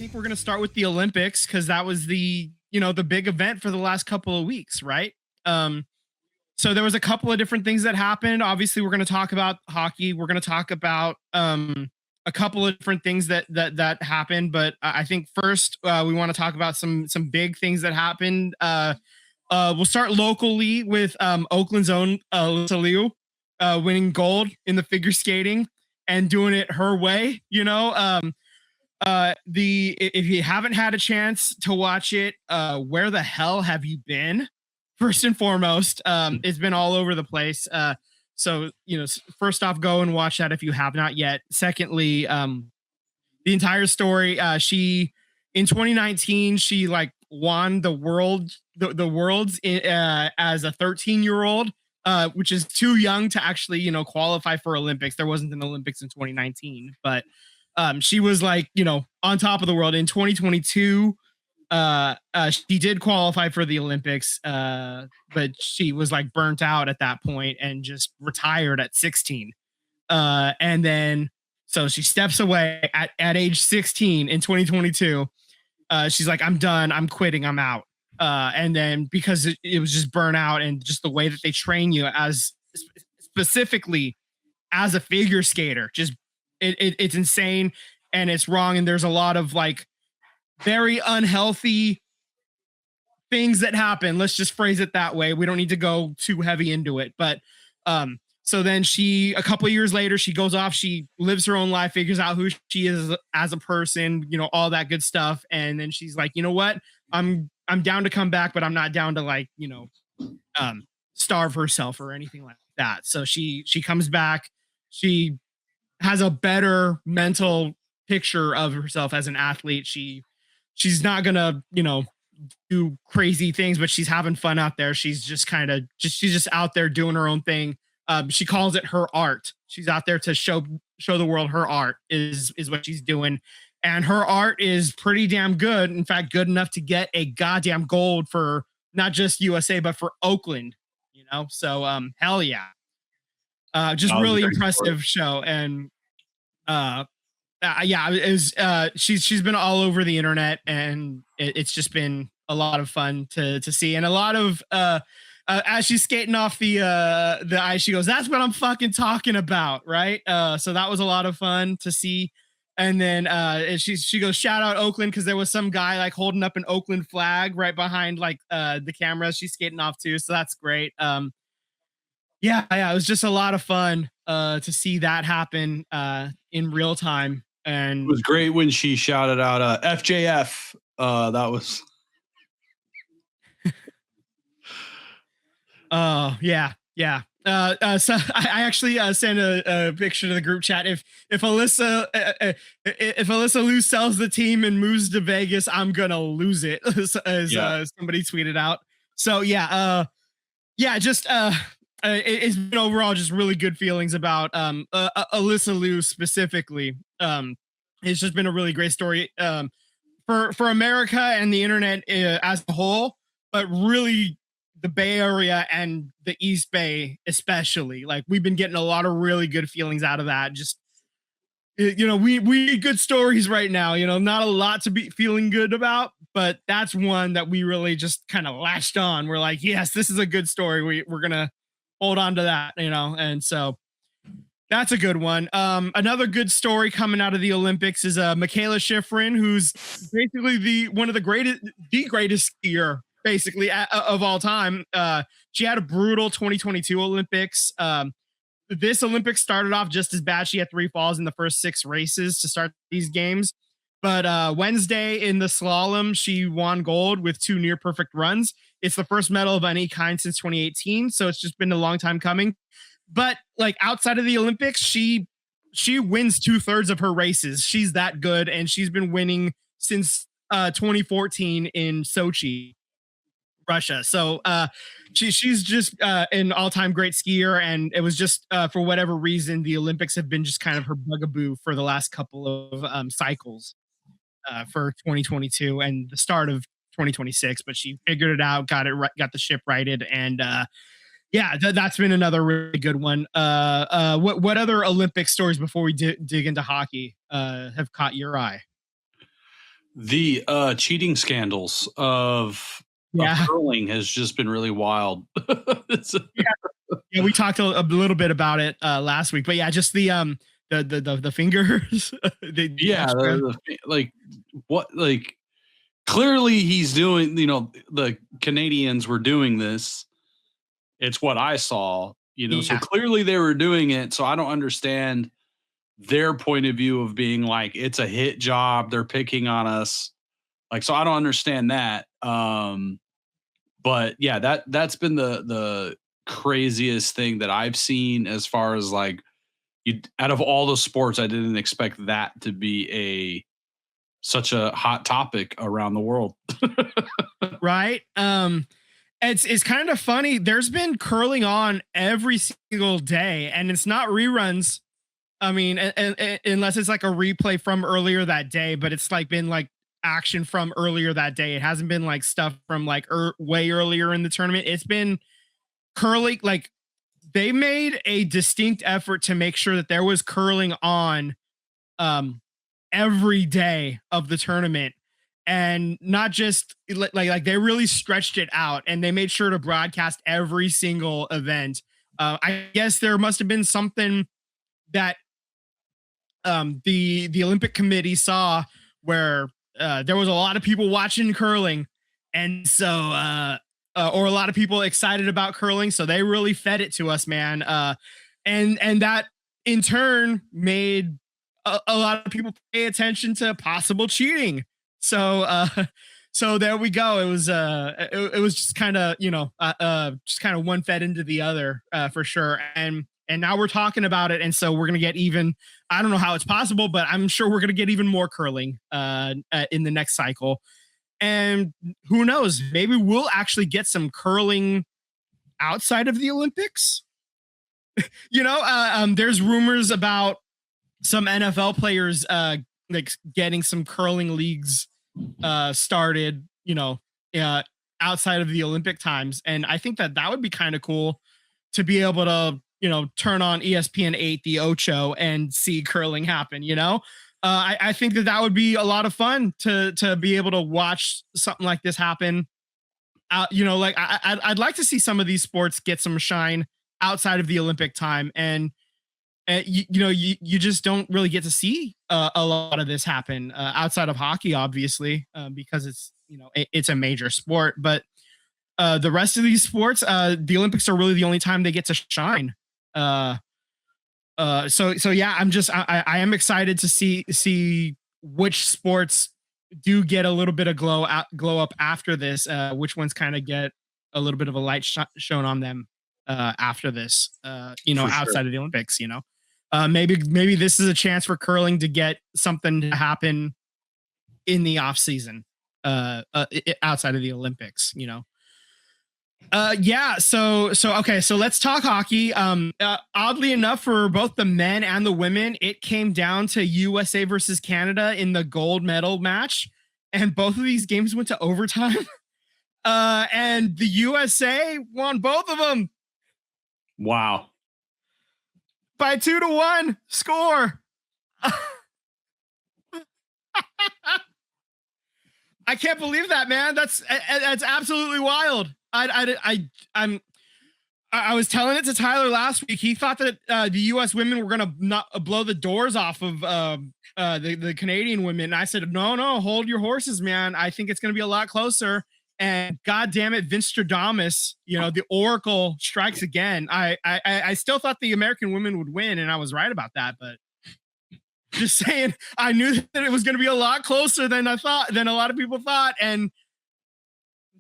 think we're going to start with the Olympics because that was the big event for the last couple of weeks, right? Um, so there was a couple of different things that happened. Obviously, we're going to talk about hockey. We're going to talk about a couple of different things that happened. But I think first we want to talk about some big things that happened. We'll start locally with Oakland's own Alyssa Liu winning gold in the figure skating and doing it her way. The if you haven't had a chance to watch it, where the hell have you been? First and foremost, it's been all over the place. So first off, go and watch that if you have not yet. Secondly, the entire story. She in 2019 she like won the worlds as a 13-year-old, which is too young to actually qualify for Olympics. There wasn't an Olympics in 2019, but she was like on top of the world in 2022. She did qualify for the Olympics, but she was like burnt out at that point and just retired at 16. And then so she steps away at age 16 in 2022. She's like, I'm done. I'm quitting. I'm out. And then because it was just burnout and just the way that they train you as specifically as a figure skater, just it's insane and it's wrong. And there's a lot of like very unhealthy things that happen. Let's just phrase it that way. We don't need to go too heavy into it. But so then a couple of years later, she goes off, she lives her own life, figures out who she is as a person, all that good stuff. And then she's like, you know what? I'm down to come back, but I'm not down to like, starve herself or anything like that. So she comes back. She has a better mental picture of herself as an athlete. She's not gonna, do crazy things, but she's having fun out there. She's just she's just out there doing her own thing. She calls it her art. She's out there to show the world her art is what she's doing. And her art is pretty damn good. In fact, good enough to get a goddamn gold for not just USA, but for Oakland, So hell yeah. Just really impressive show. And yeah, it was she's been all over the internet and it's just been a lot of fun to see. And a lot of as she's skating off the ice, she goes, "That's what I'm fucking talking about," right? So that was a lot of fun to see. And then she goes, "Shout out Oakland," because there was some guy like holding up an Oakland flag right behind like the camera she's skating off to. So that's great. Yeah, it was just a lot of fun to see that happen in real time. And it was great when she shouted out FJF. That was yeah. So I actually sent a picture to the group chat. If Alyssa Liu sells the team and moves to Vegas, I'm gonna lose it, as somebody tweeted out. So just it's been overall just really good feelings about Alyssa Liu specifically. It's just been a really great story for America and the internet as a whole, but really the Bay Area and the East Bay especially. Like we've been getting a lot of really good feelings out of that. Just we need good stories right now. Not a lot to be feeling good about, but that's one that we really just kind of latched on. We're like, yes, this is a good story. We're gonna hold on to that, and so that's a good one. Another good story coming out of the Olympics is Michaela Schifrin, who's basically the greatest skier basically of all time. She had a brutal 2022 Olympics. This Olympics started off just as bad. She had 3 falls in the first 6 races to start these games. But Wednesday in the slalom, she won gold with 2 near perfect runs. It's the first medal of any kind since 2018. So it's just been a long time coming. But like outside of the Olympics, she wins 2/3 of her races. She's that good. And she's been winning since 2014 in Sochi, Russia. So she's just an all-time great skier. And it was just for whatever reason, the Olympics have been just kind of her bugaboo for the last couple of cycles for 2022 and the start of 2026. But she figured it out, got the ship righted. And that's been another really good one. What other Olympic stories before we dig into hockey have caught your eye? The cheating scandals of Yeah. curling has just been really wild. Yeah, we talked a little bit about it last week, but yeah, just the fingers, the Yeah, extra. like what like clearly he's doing, the Canadians were doing this. It's what I saw, so Yeah, clearly they were doing it. So I don't understand their point of view of being like, it's a hit job. They're picking on us. Like, so I don't understand that. But yeah, that's been the craziest thing that I've seen as far as like out of all the sports, I didn't expect that to be such a hot topic around the world. right. It's kind of funny. There's been curling on every single day, and it's not reruns. I mean, unless it's like a replay from earlier that day, but it's like been like action from earlier that day. It hasn't been like stuff from like way earlier in the tournament. It's been curling. Like they made a distinct effort to make sure that there was curling on um every day of the tournament, and not just like they really stretched it out, and they made sure to broadcast every single event. I guess there must have been something that the Olympic Committee saw where there was a lot of people watching curling, and so or a lot of people excited about curling, so they really fed it to us, man. And that in turn made a lot of people pay attention to possible cheating. So so there we go. It was just kind of just kind of one fed into the other for sure. And now we're talking about it, and so we're gonna get even. I don't know how it's possible, but I'm sure we're gonna get even more curling in the next cycle. And who knows? Maybe we'll actually get some curling outside of the Olympics. There's rumors about some NFL players like getting some curling leagues started, uh, outside of the Olympic times. And I think that would be kind of cool to be able to, turn on ESPN 8, the Ocho, and see curling happen, I think that would be a lot of fun to be able to watch something like this happen. Like I'd like to see some of these sports get some shine outside of the Olympic time, and you just don't really get to see a lot of this happen outside of hockey, obviously, because it's it's a major sport. But the rest of these sports, the Olympics are really the only time they get to shine. Uh, so yeah, I am excited to see which sports do get a little bit of glow up after this. Which ones kind of get a little bit of a light shown on them after this. Outside of the Olympics. Maybe this is a chance for curling to get something to happen in the off season, outside of the Olympics. Yeah. So okay. So let's talk hockey. Oddly enough, for both the men and the women, it came down to USA versus Canada in the gold medal match, and both of these games went to overtime. And the USA won both of them. Wow. By 2-1 score. I can't believe that, man. That's absolutely wild. I was telling it to Tyler last week. He thought that the U.S. women were gonna not blow the doors off of the Canadian women. And I said, no, hold your horses, man. I think it's gonna be a lot closer. And God damn it, Vince Stradamus, the Oracle strikes again. I still thought the American women would win, and I was right about that. But just saying, I knew that it was going to be a lot closer than a lot of people thought. And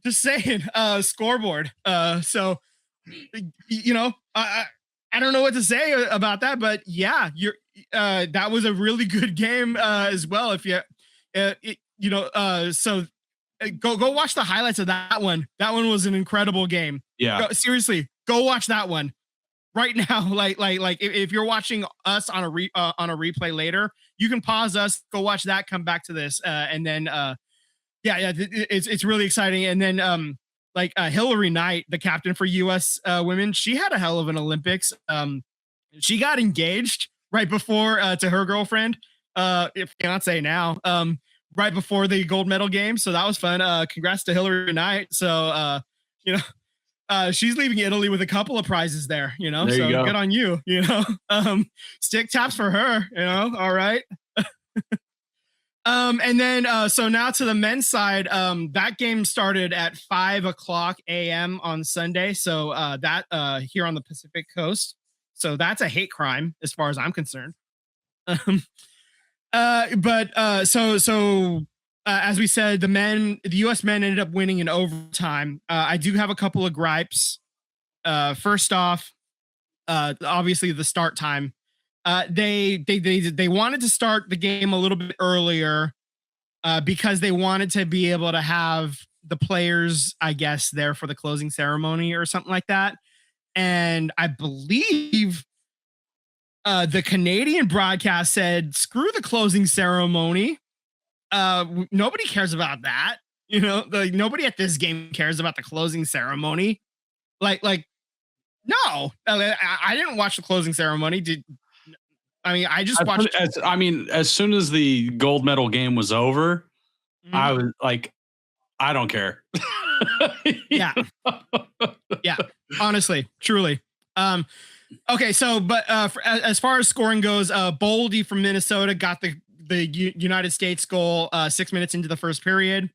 just saying, scoreboard. So I don't know what to say about that, but yeah, that was a really good game as well. If so go watch the highlights of that one. That one was an incredible game. Yeah. Seriously, go watch that one right now. Like if you're watching us on a replay later, you can pause us, go watch that, come back to this, and then it's really exciting. And then Hillary Knight, the captain for US women, she had a hell of an Olympics. She got engaged right before to her girlfriend, fiance now. right before the gold medal game. So that was fun. Congrats to Hillary Knight. So, you know, she's leaving Italy with a couple of prizes there, you know, There you so go. good on you, you know, stick taps for her, you know. All right. And then so now to the men's side, that game started at 5:00 a.m. on Sunday. So that here on the Pacific Coast. So that's a hate crime as far as I'm concerned. Um, but as we said, the U.S. men ended up winning in overtime. I do have a couple of gripes. First off, obviously the start time. They wanted to start the game a little bit earlier because they wanted to be able to have the players, I guess, there for the closing ceremony or something like that. And I believe the Canadian broadcast said, "Screw the closing ceremony. Nobody cares about that. You know, like nobody at this game cares about the closing ceremony. Like no, I didn't watch the closing ceremony. I just watched. As soon as the gold medal game was over, I Mhm. was like, I don't care. Yeah. Yeah, honestly, truly. Okay, so but as far as scoring goes, Boldy from Minnesota got the United States goal 6 minutes into the first period.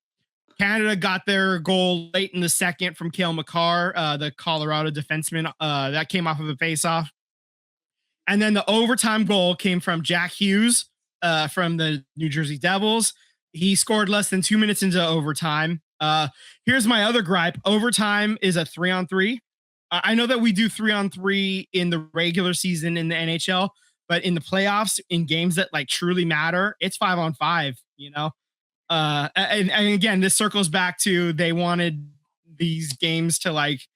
Canada got their goal late in the second from Cale Makar, the Colorado defenseman. That came off of a faceoff. And then the overtime goal came from Jack Hughes from the New Jersey Devils. He scored less than 2 minutes into overtime. Here's my other gripe. Overtime is a 3-on-3. I know that we do 3-on-3 in the regular season in the NHL, but in the playoffs, in games that like truly matter, it's 5-on-5, you know? And again, this circles back to they wanted these games to like,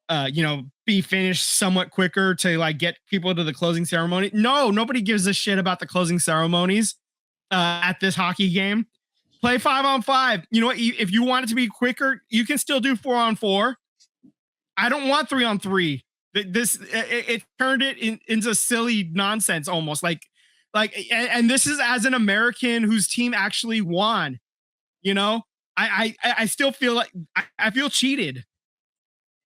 you know, be finished somewhat quicker to like get people to the closing ceremony. No, nobody gives a shit about the closing ceremonies at this hockey game. Play 5-on-5. You know what? If you want it to be quicker, you can still do 4-on-4. I don't want 3-on-3. It turned it into silly nonsense almost and this is as an American whose team actually won. You know, I still feel like I feel cheated.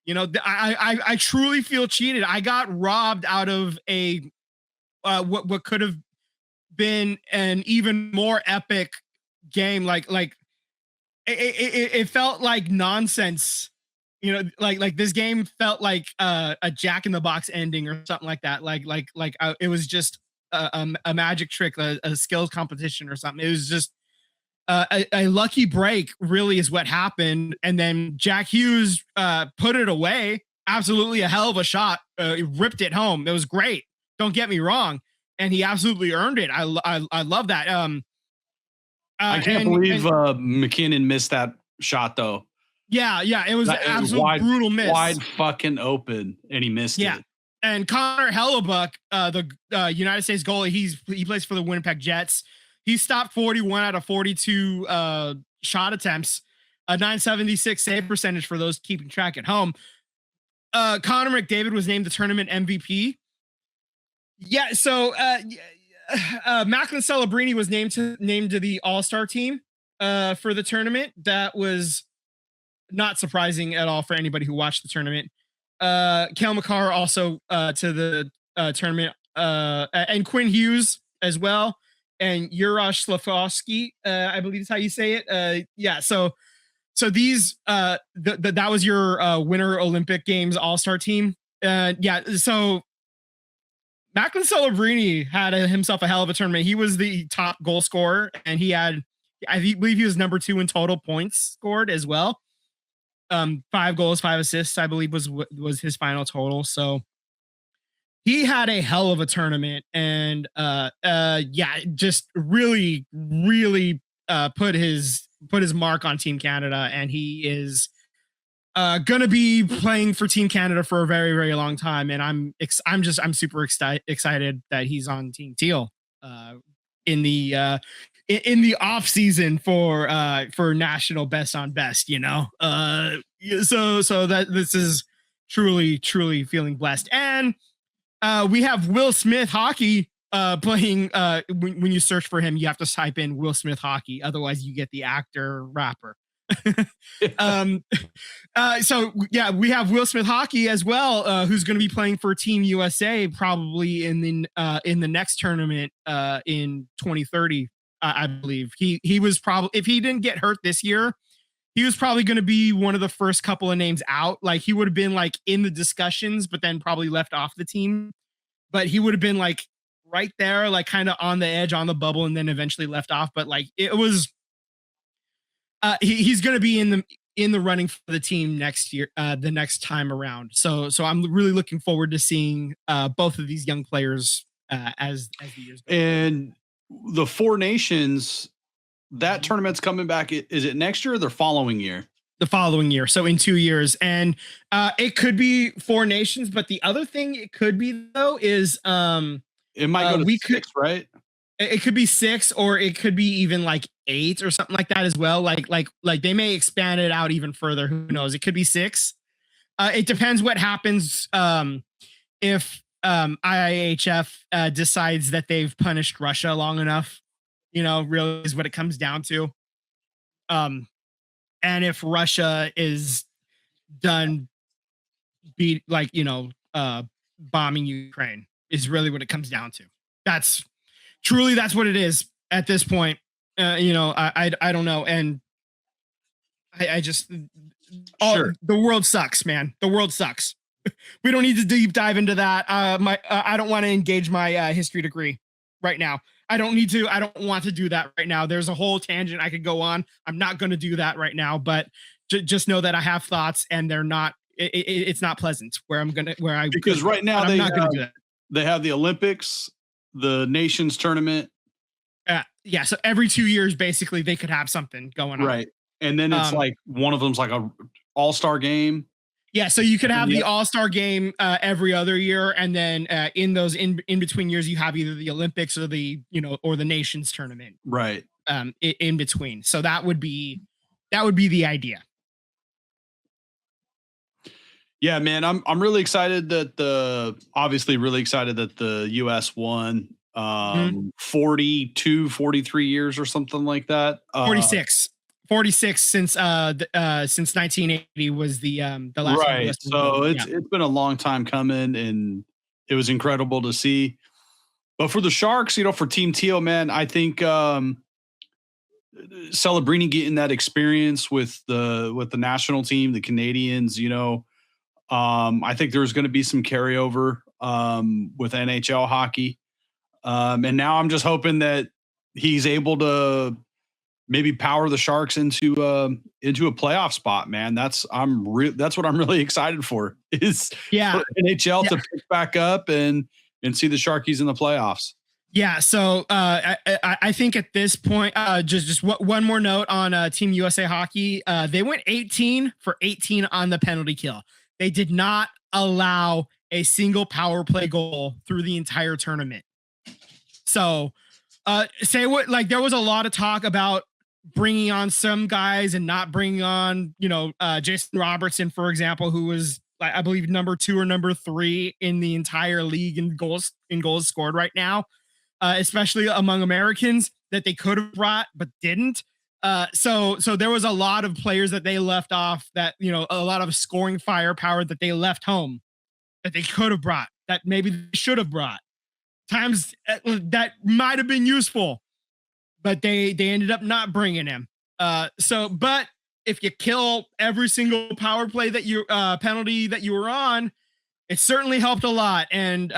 You know, I truly feel cheated. I got robbed out of a what could have been an even more epic game. It felt like nonsense. You know, like this game felt like a Jack in the Box ending or something like that. It was just a magic trick, a skills competition or something. It was just a lucky break, really, is what happened. And then Jack Hughes put it away. Absolutely a hell of a shot. He ripped it home. It was great. Don't get me wrong. And he absolutely earned it. I love that. I can't believe McKinnon missed that shot though. Yeah, it was an absolute brutal miss. Wide fucking open, and he missed it. And Connor Hellebuck, the United States goalie, he plays for the Winnipeg Jets. He stopped 41 out of 42 shot attempts, a 976 save percentage for those keeping track at home. Connor McDavid was named the tournament MVP. Yeah, so Macklin Celebrini was named to the All-Star team for the tournament. That was not surprising at all for anybody who watched the tournament. Cale Makar also to the tournament, and Quinn Hughes as well, and Juraj Slavkovsky, I believe is how you say it. Yeah, so these that was your Winter Olympic Games All-Star team. Yeah, so Macklin Celebrini had himself a hell of a tournament. He was the top goal scorer, and he had, I believe he was number 2 in total points scored as well. 5 goals, 5 assists, I believe was his final total. So he had a hell of a tournament, and yeah, just really put his mark on Team Canada, and he is gonna be playing for Team Canada for a very, very long time. And I'm super excited that he's on Team Teal in the off season for national best on best, you know. So that this is truly feeling blessed. And we have Will Smith hockey playing when you search for him, you have to type in Will Smith hockey, otherwise you get the actor rapper. um so yeah, we have Will Smith hockey as well, who's going to be playing for Team USA probably in the next tournament in 2030. I believe he was probably, if he didn't get hurt this year, he was probably going to be one of the first couple of names out. Like he would have been like in the discussions, but then probably left off the team. But he would have been like right there, like kind of on the edge, on the bubble, and then eventually left off. But like it was, he's going to be in the running for the team next year, the next time around. So I'm really looking forward to seeing both of these young players as the years go. And the Four Nations, that tournament's coming back. Is it next year or the following year? The following year, so in 2 years. And it could be Four Nations, but the other thing it could be though is it might go to six, right? It could be 6, or it could be even like 8 or something like that as well. Like they may expand it out even further. Who knows? It could be 6. It depends what happens if IIHF decides that they've punished Russia long enough. Really is what it comes down to. And if Russia is done bombing Ukraine is really what it comes down to. That's what it is at this point. I don't know. And I just, Sure. The world sucks, man. The world sucks. We don't need to deep dive into that. I don't want to engage my history degree right now. I don't want to do that right now. There's a whole tangent I could go on. I'm not going to do that right now, but just know that I have thoughts and they're not, it's not pleasant because right now I'm not going to do that. They have the Olympics, the Nations tournament. Yeah. So every 2 years, basically they could have something going on. Right. And then it's like one of them's like a all-star game. Yeah, so you could have the All-Star game every other year, and then in those in between years, you have either the Olympics or the Nations tournament, right? In between. So that would be the idea. Yeah, man, I'm really excited that obviously really excited that the US won 43 years or something like that. 46 since 1980 was the last right. one. So it's been a long time coming, and it was incredible to see. But for the Sharks, for Team Teal, man, I think Celebrini getting that experience with the national team, the Canadians, I think there's going to be some carryover with NHL hockey, and now I'm just hoping that he's able to maybe power the Sharks into a playoff spot, man. That's what I'm really excited for is for NHL to pick back up and see the Sharkies in the playoffs. Yeah. So I think at this point, just one more note on Team USA hockey. They went 18 for 18 on the penalty kill. They did not allow a single power play goal through the entire tournament. So there was a lot of talk about bringing on some guys and not bringing on, Jason Robertson, for example, who was, I believe, number 2 or number 3 in the entire league in goals scored right now, especially among Americans, that they could have brought but didn't. So there was a lot of players that they left off, that, a lot of scoring firepower that they left home that they could have brought, that maybe they should have brought. Times that might have been useful, but they ended up not bringing him. But if you kill every single power play that you penalty that you were on, it certainly helped a lot. And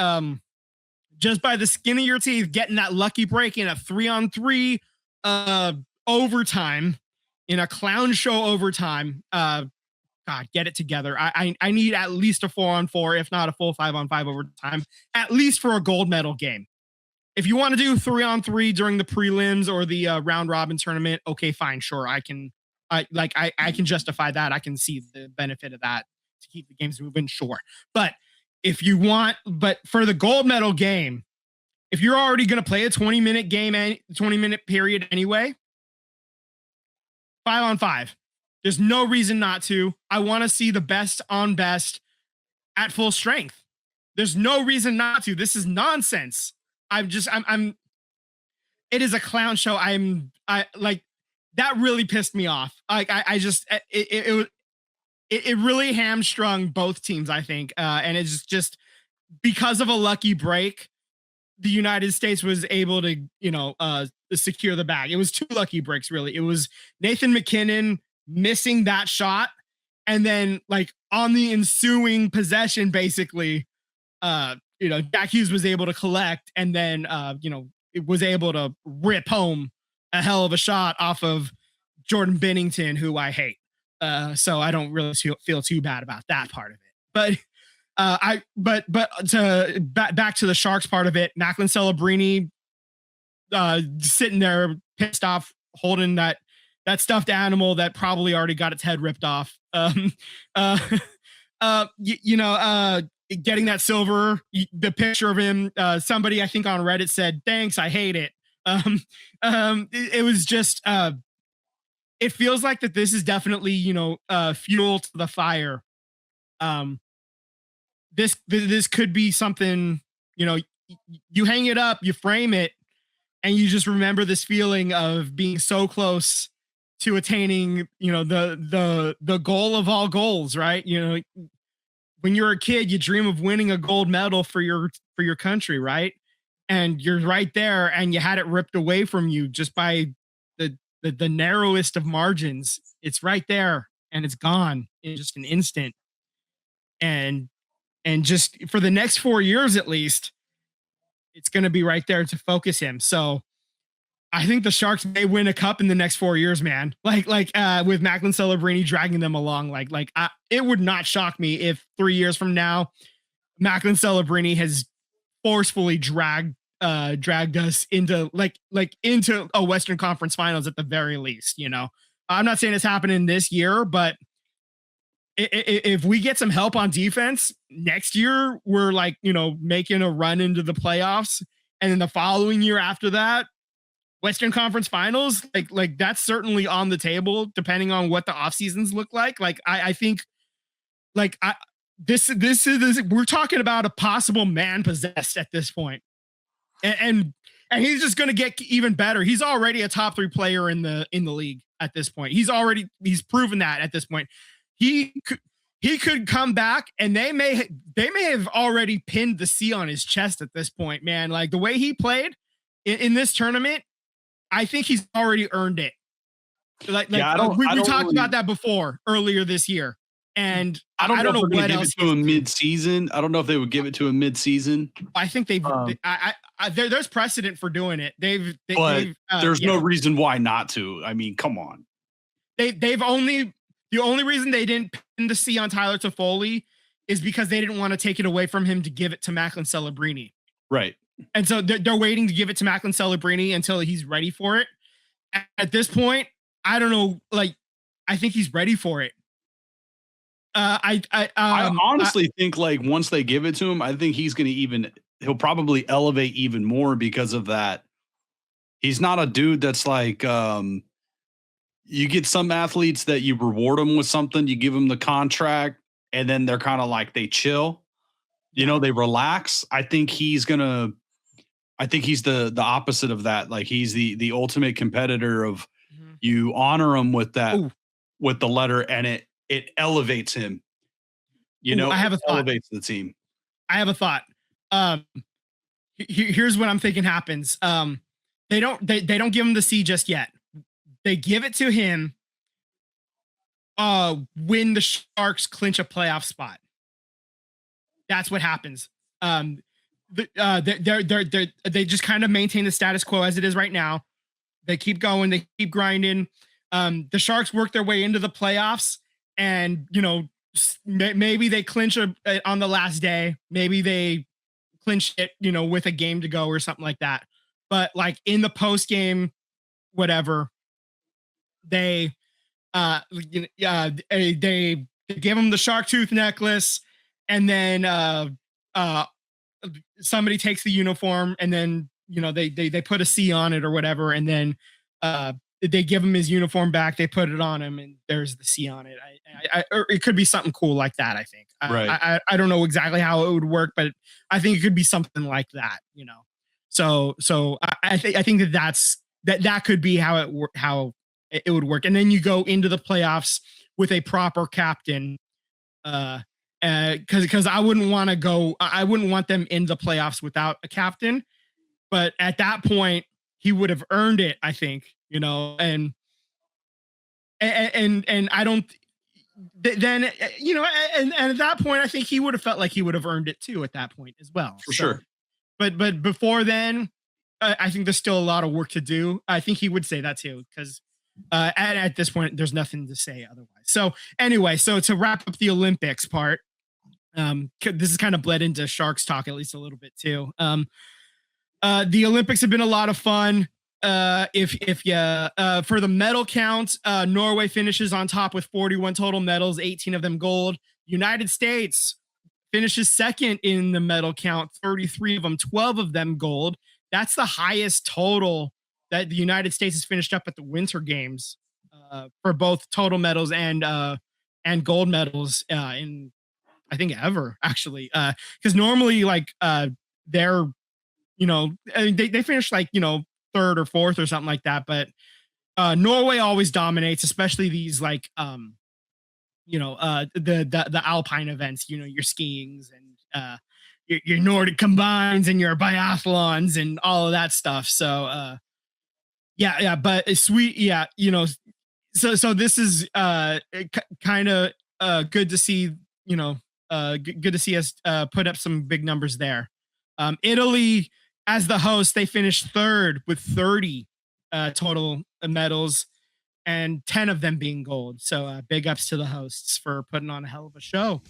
just by the skin of your teeth, getting that lucky break in a 3-on-3 overtime, in a clown show overtime, God, get it together. I need at least a 4-on-4, if not a full 5-on-5 overtime, at least for a gold medal game. If you want to do 3-on-3 during the prelims or the round robin tournament, okay, fine, sure. I can justify that. I can see the benefit of that to keep the games moving, sure. But for the gold medal game, if you're already going to play a 20-minute game, 20-minute period anyway, 5-on-5. There's no reason not to. I want to see the best on best at full strength. There's no reason not to. This is nonsense. I'm it is a clown show. I like that really pissed me off. Like I just it really hamstrung both teams, I think. And it's just because of a lucky break, the United States was able to, secure the bag. It was two lucky breaks, really. It was Nathan McKinnon missing that shot, and then like on the ensuing possession, basically, Jack Hughes was able to collect, and then it was able to rip home a hell of a shot off of Jordan Bennington, who I hate. So I don't really feel too bad about that part of it. But to back to the Sharks part of it, Macklin Celebrini sitting there pissed off, holding that stuffed animal that probably already got its head ripped off. Getting that silver, the picture of him, somebody I think on Reddit said, "Thanks, I hate it." It was just it feels like that this is definitely fuel to the fire. This could be something, you hang it up, you frame it, and you just remember this feeling of being so close to attaining, the goal of all goals, right? When you're a kid, you dream of winning a gold medal for your country, right? And you're right there, and you had it ripped away from you just by the narrowest of margins. It's right there, and it's gone in just an instant. And just for the next 4 years at least, it's going to be right there to focus him. So I think the Sharks may win a cup in the next 4 years, man. Like with Macklin Celebrini dragging them along. It would not shock me if 3 years from now, Macklin Celebrini has forcefully dragged us into into a Western Conference Finals at the very least. I'm not saying it's happening this year, but if we get some help on defense next year, we're making a run into the playoffs, and then the following year after that, Western Conference Finals, like that's certainly on the table, depending on what the off seasons look like. I think, this is we're talking about a possible man possessed at this point, and he's just going to get even better. He's already a top 3 player in the league at this point. He's proven that at this point. He could come back, and they may have already pinned the C on his chest at this point, man. Like the way he played in this tournament, I think he's already earned it. We talked about that before earlier this year, and I don't know what else. To him mid-season. I don't know if they would give it to him mid-season. I think there's precedent for doing it. There's no reason why not to. I mean, come on. The only reason they didn't pin the C on Tyler Toffoli is because they didn't want to take it away from him to give it to Macklin Celebrini. Right. And so they're waiting to give it to Macklin Celebrini until he's ready for it. At this point, I don't know. I think he's ready for it. I honestly think once they give it to him, I think he'll probably elevate even more because of that. He's not a dude that's you get some athletes that you reward them with something, you give them the contract, and then they're kind of they chill, they relax. I think he's the opposite of that. He's the ultimate competitor of you honor him with that, with the letter, and it elevates him. I have a thought. Elevates the team. I have a thought. Here's what I'm thinking happens. They don't give him the C just yet. They give it to him when the Sharks clinch a playoff spot. That's what happens. They just kind of maintain the status quo as it is right now. They keep going. They keep grinding. The Sharks work their way into the playoffs, and maybe they clinch on the last day. Maybe they clinch it, with a game to go or something like that. But in the post game, whatever. They they give him the shark tooth necklace, and then somebody takes the uniform, and then they put a C on it or whatever, and then they give him his uniform back, they put it on him, and there's the C on it. Or it could be something cool like that. I think. Right. I don't know exactly how it would work, but I think it could be something like that. So I think that could be how it would work. And then you go into the playoffs with a proper captain. Because I wouldn't want them in the playoffs without a captain. But at that point, he would have earned it, I think, and I don't. Then and at that point, I think he would have felt like he would have earned it too at that point as well. For sure. But before then, I think there's still a lot of work to do. I think he would say that too, because at this point, there's nothing to say otherwise. So anyway, so to wrap up the Olympics part, this is kind of bled into Sharks talk at least a little bit too. The Olympics have been a lot of fun. If you for the medal count, Norway finishes on top with 41 total medals, 18 of them gold. United States finishes second in the medal count, 33 of them, 12 of them gold. That's the highest total that the United States has finished up at the Winter Games for both total medals and gold medals in I think ever actually, because normally they're they finish third or fourth or something like that, but Norway always dominates, especially these the alpine events, your skiings and your Nordic combines and your biathlons and all of that stuff. So but it's sweet. Yeah. So this is kind of good to see, good to see us put up some big numbers there. Italy, as the host, they finished third with 30 total medals and 10 of them being gold. So big ups to the hosts for putting on a hell of a show.